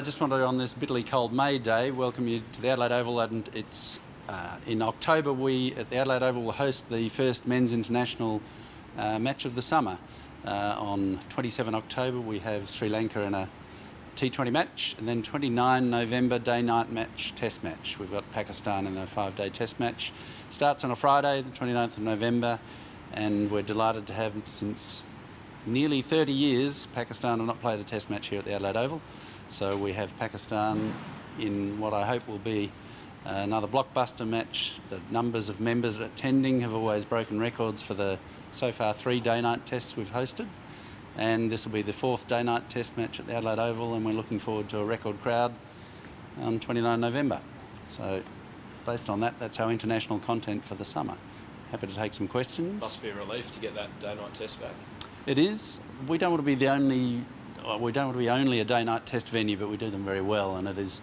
I just want to, on this bitterly cold May day, welcome you to the Adelaide Oval, and it's in October we at the Adelaide Oval will host the first men's international match of the summer. On 27 October we have Sri Lanka in a T20 match, and then 29 November day-night match, test match. We've got Pakistan in a 5-day test match. Starts on a Friday, the 29th of November, and we're delighted to have, since nearly 30 years, Pakistan have not played a test match here at the Adelaide Oval. So we have Pakistan in what I hope will be another blockbuster match. The numbers of members attending have always broken records for the so far 3 day-night tests we've hosted. And this will be the 4th day-night test match at the Adelaide Oval, and we're looking forward to a record crowd on 29 November. So based on that, that's our international content for the summer. Happy to take some questions. Must be a relief to get that day-night test back. It is. We don't want to be the only... We don't want to be only a day-night test venue, but we do them very well, and it is,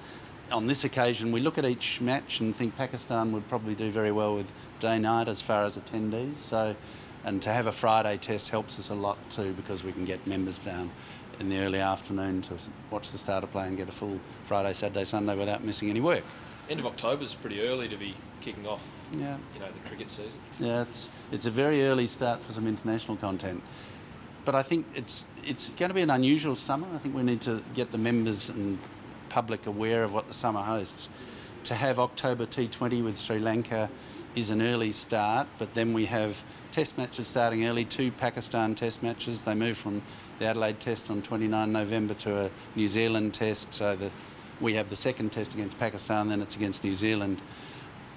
on this occasion, we look at each match and think Pakistan would probably do very well with day-night as far as attendees. So, and to have a Friday test helps us a lot too, because we can get members down in the early afternoon to watch the starter play and get a full Friday, Saturday, Sunday without missing any work. End of October is pretty early to be kicking off, yeah, the cricket season. Yeah, it's a very early start for some international content. But I think it's going to be an unusual summer. I think we need to get the members and public aware of what the summer hosts. To have October T20 with Sri Lanka is an early start, but then we have test matches starting early, 2 Pakistan test matches. They move from the Adelaide test on 29 November to a New Zealand test, so we have the second test against Pakistan, then it's against New Zealand.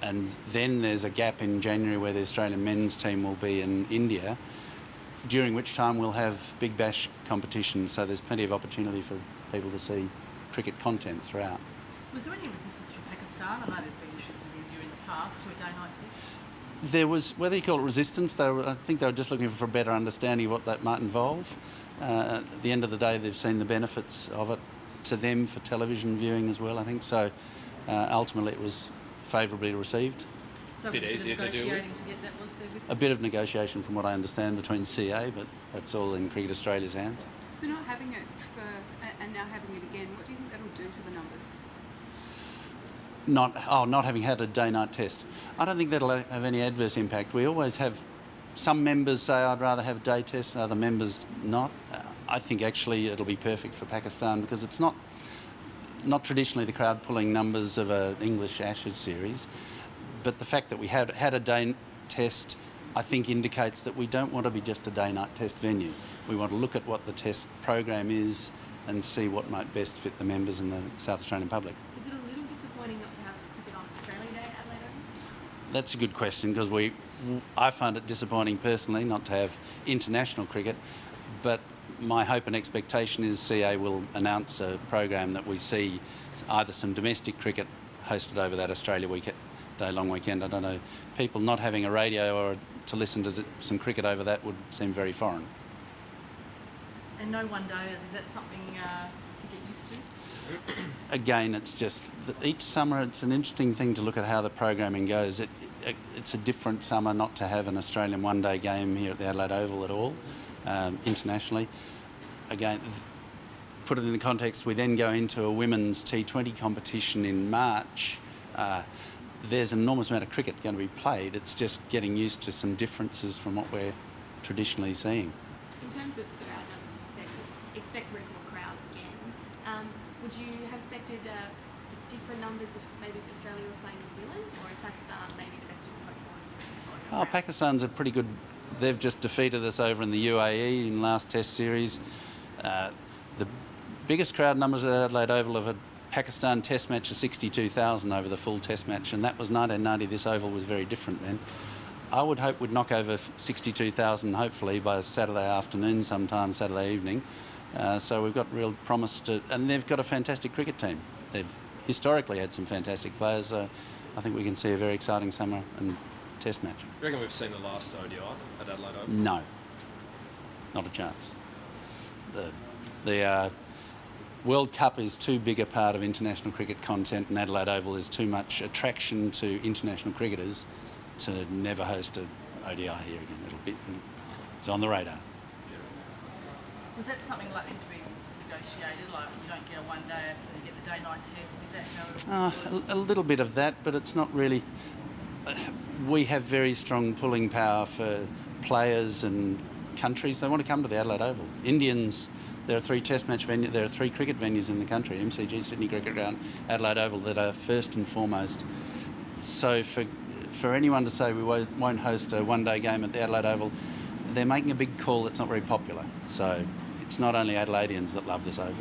And then there's a gap in January where the Australian men's team will be in India, during which time we'll have Big Bash competition, so there's plenty of opportunity for people to see cricket content throughout. Was there any resistance from Pakistan? I know there's been issues with India in the past to a day-night test. There was, whether you call it resistance, I think they were just looking for a better understanding of what that might involve. At the end of the day, they've seen the benefits of it to them for television viewing as well, I think. So ultimately it was favourably received. So a bit easier to deal with. A bit of negotiation from what I understand between CA, but that's all in Cricket Australia's hands. So not having it and now having it again, what do you think that'll do to the numbers? Not having had a day-night test. I don't think that'll have any adverse impact. We always have some members say I'd rather have day tests, other members not. I think actually it'll be perfect for Pakistan, because it's not traditionally the crowd pulling numbers of an English Ashes series, but the fact that we had a day test, I think, indicates that we don't want to be just a day-night test venue. We want to look at what the test program is and see what might best fit the members and the South Australian public. Is it a little disappointing not to have cricket on Australia Day at Adelaide Oval? That's a good question, because I find it disappointing personally not to have international cricket, but my hope and expectation is CA will announce a program that we see either some domestic cricket hosted over that Australia day-long weekend. I don't know, people not having a radio or to listen to some cricket over that would seem very foreign. And no one-dayers, is that something to get used to? Again, it's just each summer it's an interesting thing to look at how the programming goes. It's a different summer not to have an Australian one-day game here at the Adelaide Oval at all, internationally. Again, put it in the context, we then go into a women's T20 competition in March. There's an enormous amount of cricket going to be played. It's just getting used to some differences from what we're traditionally seeing. In terms of crowd numbers, expect record crowds again. Would you have expected different numbers if maybe Australia was playing New Zealand, or is Pakistan maybe the best you can hope for? Pakistan's a pretty good... They've just defeated us over in the UAE in last Test series. The biggest crowd numbers at Adelaide Oval of a Pakistan Test match are 62,000 over the full Test match, and that was 1990. This Oval was very different then. I would hope we'd knock over 62,000 hopefully by Saturday afternoon sometime, Saturday evening. So we've got real promise to... And they've got a fantastic cricket team. They've historically had some fantastic players, so I think we can see a very exciting summer and Test match. Do you reckon we've seen the last ODI at Adelaide Oval? No. Not a chance. The World Cup is too big a part of international cricket content, and Adelaide Oval is too much attraction to international cricketers to never host an ODI here again. It's on the radar. Was that something likely to be negotiated, like you don't get a one-day so you get the Friday night test. Is that how it works? A little bit of that, but it's not really. We have very strong pulling power for players and countries. They want to come to the Adelaide Oval. Indians, there are 3 test match venues, there are 3 cricket venues in the country, MCG, Sydney Cricket Ground, Adelaide Oval, that are first and foremost. So for anyone to say we won't host a one-day game at the Adelaide Oval, they're making a big call that's not very popular. So it's not only Adelaideans that love this Oval.